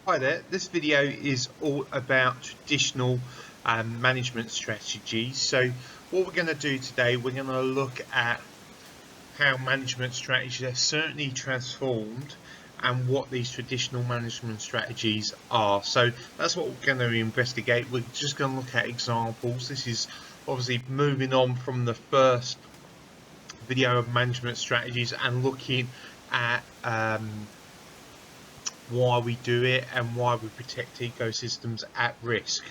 Hi there, this video is all about traditional management strategies. So what we're going to do today, we're going to look at how management strategies have certainly transformed and what these traditional management strategies are. So that's what we're going to investigate. We're just going to look at examples. This is obviously moving on from the first video of management strategies and looking at why we do it and why we protect ecosystems at risk.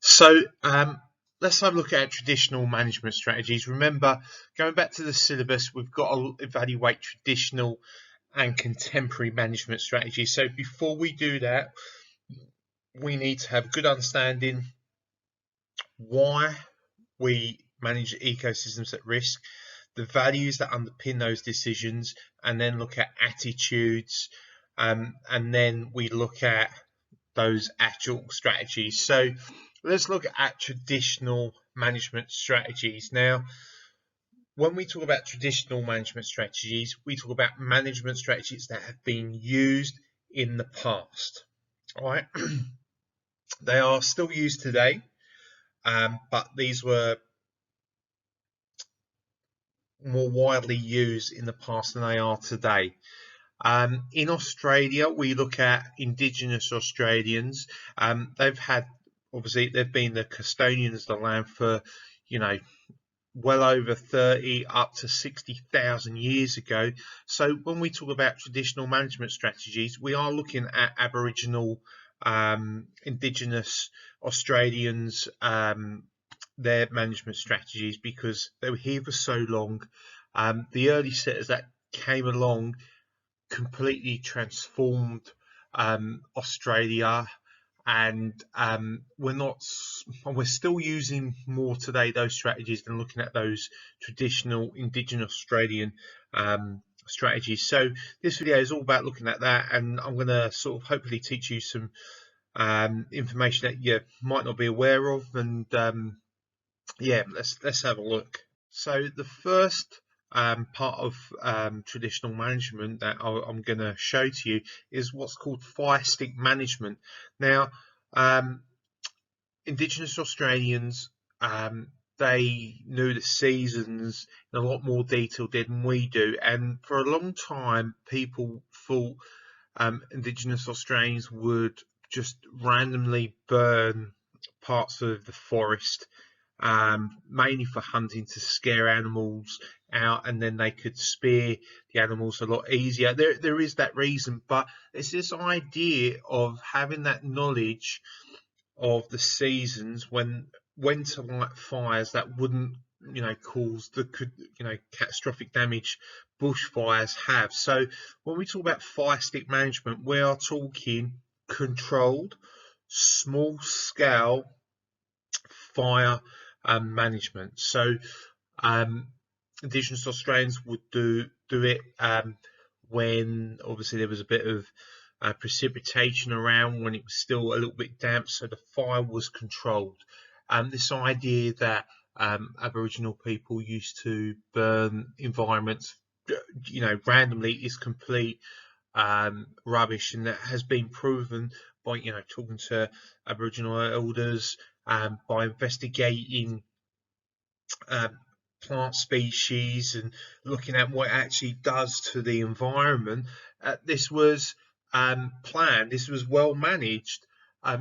So let's have a look at traditional management strategies. Remember, going back to the syllabus, we've got to evaluate traditional and contemporary management strategies. So before we do that, we need to have a good understanding why we manage ecosystems at risk, the values that underpin those decisions, and then look at attitudes, and then we look at those actual strategies. So let's look at traditional management strategies. Now, when we talk about traditional management strategies, we talk about management strategies that have been used in the past. All right, they are still used today, but these were more widely used in the past than they are today. In Australia, we look at Indigenous Australians. They've been the custodians of the land for, well over 30 up to 60,000 years ago. So when we talk about traditional management strategies, we are looking at Aboriginal, Indigenous Australians, their management strategies, because they were here for so long. The early settlers that came along completely transformed Australia, and we're still using more today those strategies than looking at those traditional Indigenous Australian strategies. So this video is all about looking at that, and I'm going to sort of hopefully teach you some information that you might not be aware of, and yeah, let's have a look. So the first part of traditional management that I'm going to show to you is what's called fire stick management. Now, Indigenous Australians, they knew the seasons in a lot more detail than we do, and for a long time people thought Indigenous Australians would just randomly burn parts of the forest, mainly for hunting, to scare animals out, and then they could spear the animals a lot easier. There is that reason, but it's this idea of having that knowledge of the seasons when to light fires that wouldn't cause the catastrophic damage bushfires have. So when we talk about fire stick management, we are talking controlled, small scale fire management. So Indigenous Australians would do it when obviously there was a bit of precipitation around, when it was still a little bit damp, so the fire was controlled. This idea that Aboriginal people used to burn environments randomly is complete rubbish, and that has been proven by talking to Aboriginal elders, by investigating plant species and looking at what it actually does to the environment. This was planned, this was well managed,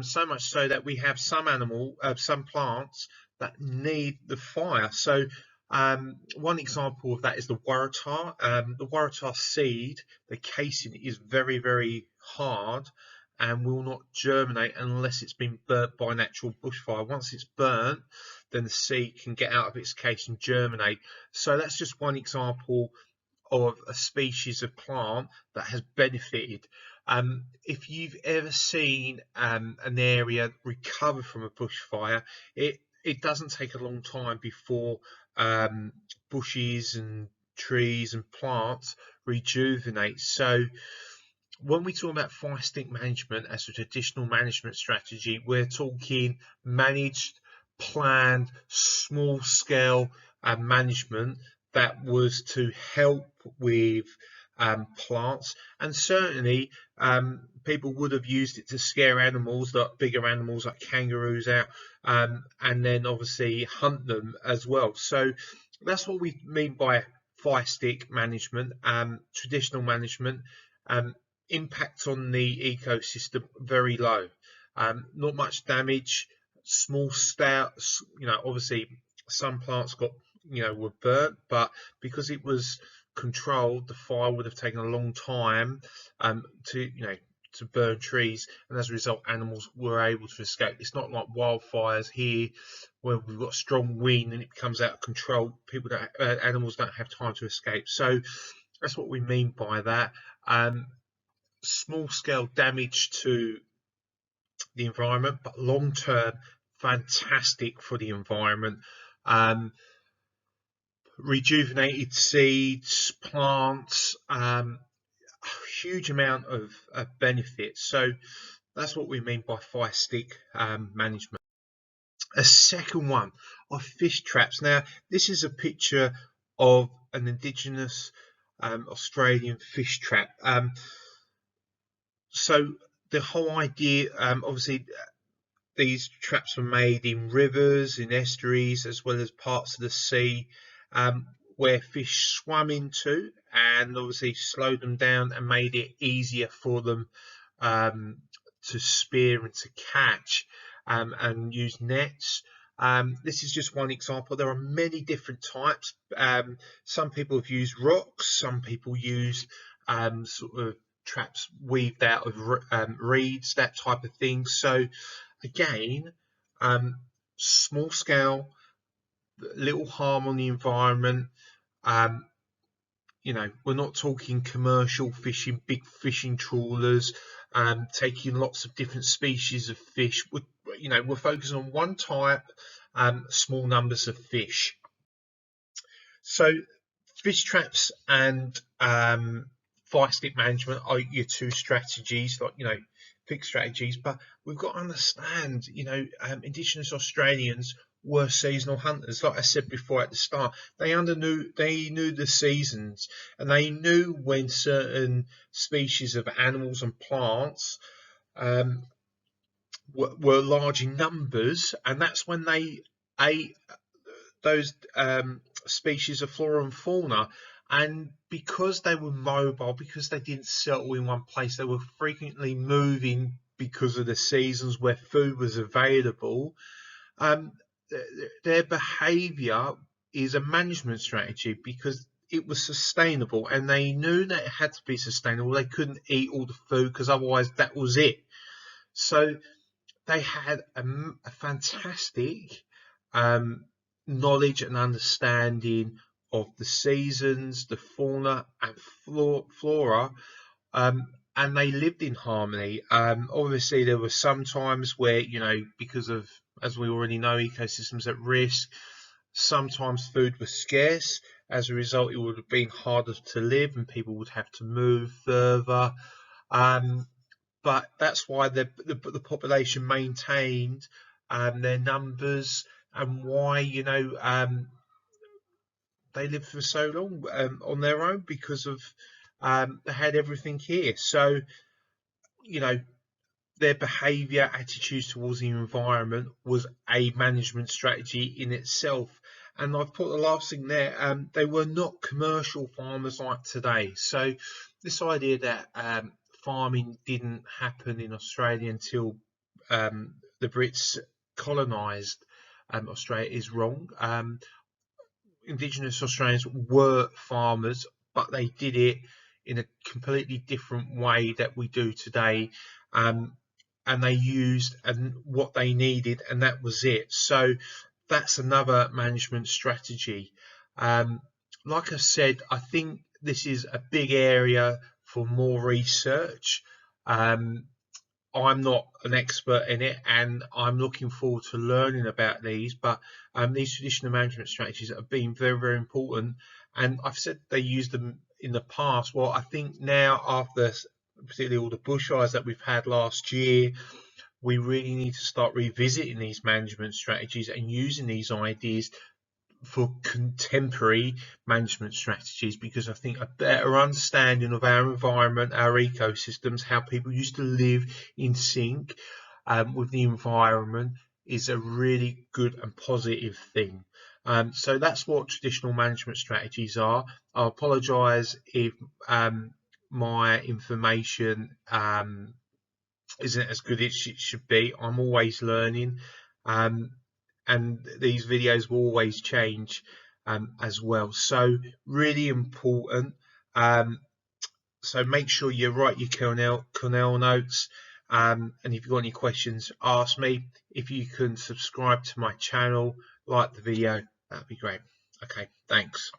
so much so that we have some plants that need the fire. So one example of that is the waratah. The waratah seed, the casing is very, very hard and will not germinate unless it's been burnt by natural bushfire. Once it's burnt, then the seed can get out of its case and germinate. So that's just one example of a species of plant that has benefited. If you've ever seen an area recover from a bushfire, it doesn't take a long time before bushes and trees and plants rejuvenate. So when we talk about fire stick management as a traditional management strategy, we're talking managed, planned, small scale management that was to help with plants, and certainly people would have used it to scare animals, like bigger animals like kangaroos out, and then obviously hunt them as well. So that's what we mean by fire stick management, traditional management. Um, Impact on the ecosystem very low, not much damage, small scale. Obviously some plants were burnt, but because it was controlled, the fire would have taken a long time to burn trees, and as a result, animals were able to escape. It's not like wildfires here, where we've got strong wind and it becomes out of control. Animals don't have time to escape. So that's what we mean by that. Small scale damage to the environment, but long term, fantastic for the environment. Rejuvenated seeds, plants, huge amount of benefits. So that's what we mean by fire stick management. A second one are fish traps. Now, this is a picture of an indigenous Australian fish trap. So the whole idea, obviously, these traps were made in rivers, in estuaries, as well as parts of the sea, where fish swam into, and obviously slowed them down and made it easier for them to spear and to catch, and use nets. This is just one example. There are many different types. Some people have used rocks, some people use sort of traps weaved out of reeds, that type of thing. So again, small scale, little harm on the environment. We're not talking commercial fishing, big fishing trawlers, taking lots of different species of fish. We're focusing on one type, small numbers of fish. So fish traps and fire stick management are your two strategies, fixed strategies. But we've got to understand, Indigenous Australians were seasonal hunters. Like I said before at the start, they knew the seasons, and they knew when certain species of animals and plants were large in numbers, and that's when they ate those species of flora and fauna. And because they were mobile, because they didn't settle in one place, they were frequently moving because of the seasons where food was available. Their behavior is a management strategy because it was sustainable, and they knew that it had to be sustainable. They couldn't eat all the food because otherwise that was it. So they had a fantastic knowledge and understanding of the seasons, the fauna and flora, and they lived in harmony. Obviously, there were some times where, because of, as we already know, ecosystems at risk, sometimes food was scarce. As a result, it would have been harder to live and people would have to move further. But that's why the population maintained their numbers, and why they lived for so long on their own, because of they had everything here. So their behaviour, attitudes towards the environment was a management strategy in itself. And I've put the last thing there. They were not commercial farmers like today. So this idea that farming didn't happen in Australia until the Brits colonised Australia is wrong. Indigenous Australians were farmers, but they did it in a completely different way that we do today, and they used what they needed, and that was it. So that's another management strategy. Like I said, I think this is a big area for more research. I'm not an expert in it, and I'm looking forward to learning about these. But these traditional management strategies have been very, very important. And I've said they used them in the past. Well, I think now, after particularly all the bushfires that we've had last year, we really need to start revisiting these management strategies and using these ideas for contemporary management strategies, because I think a better understanding of our environment, our ecosystems, how people used to live in sync with the environment is a really good and positive thing. So that's what traditional management strategies are. I apologise if my information isn't as good as it should be. I'm always learning, and these videos will always change as well. So really important. So make sure you write your Cornell notes. And if you've got any questions, ask me. If you can subscribe to my channel, like the video, that'd be great. Okay, thanks.